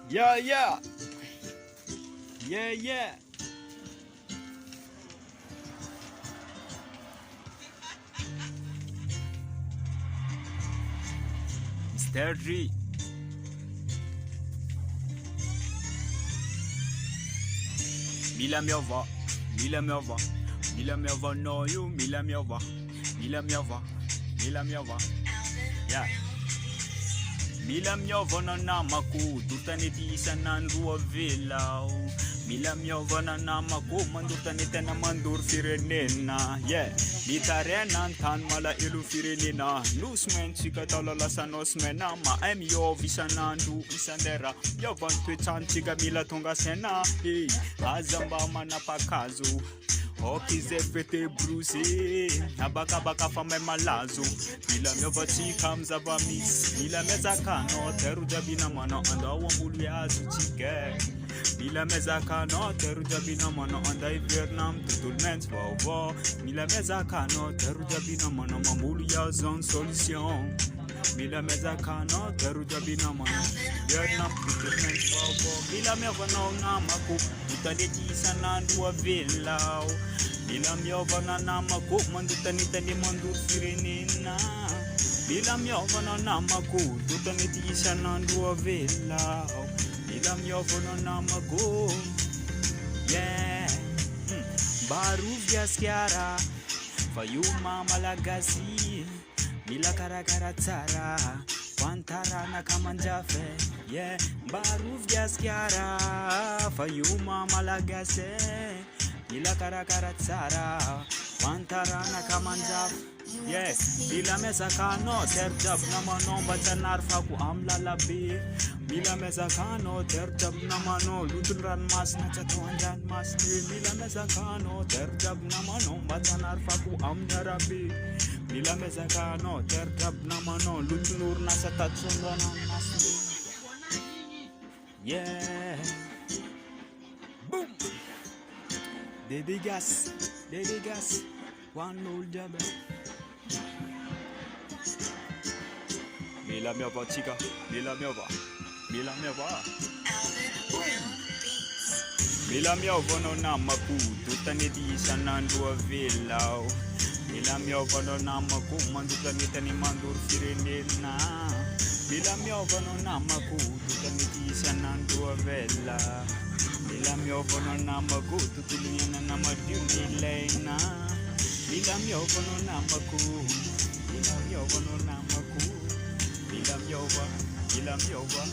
Yeah, yeah. Yeah, yeah. Mr. G. Mila miova, mila miova, mila miova, no you, mila miova, mila miova, mila miova. Yeah. Mila miova na namaku, dutaniti isa nandua vilaw. Mila miova na namaku, mandutanita na mandur firenena. Yeah, litarena tan mala ilu firenena. Nusmen chika talala sa nosmena. Ma em yo visanandu isandera. Yo van twechan chiga mila tonga sena. Hey, azamba manapakazo. Okize fete bruise Nabaka baka fame malazo Bila miova chika mzaba mis Bila meza kano teru jabina mano Anda wambulu ya azu chike Bila meza kano teru jabina mano Anda Vietnam tutul mens vavo Bila meza kano teru jabina mano Mambulu ya zone solution Bila meza kano teru jabina mano Vietnam tutul mens vavo Bila miova na unamaku Tutaleti sanandu wa vilao Bila miova na namaku Mandutanita ni mandur firenena Bila miova na namaku Tutaniti isa nandu wa vilao Bila miova na namaku Yeah Baru vya skiara Fayuma malagasi Bila karakara tsara Pantara na kamanjafe Yeah Baru vya skiara Fayuma malagase Bila karakara tsara Pantara na kamanjafe Yeah Bila meza kano terjab na manomba chanarfa ku amla labi Bila meza kano terjab na mano Ludunran mas na chatuanjan mas Bila meza kano terjab na manomba chanarfa ku amla rabi Bila meza kano terjab na mano Ludunur na sa tatsundanan mas Yeah Boom Dedigas One old jabber Mila miova chica, mila miova, mila miova. Mila miova no namaku, tutaniti sanandu wa vilao. Mila miova no namaku, mandutanita ni mandur firenena. Mila miova no namaku, tutaniti sanandu wa vela. Mila miova no namaku, tutuliana na maduni lena. Mila miova no namaku, mila miova no namaku. Mila miova,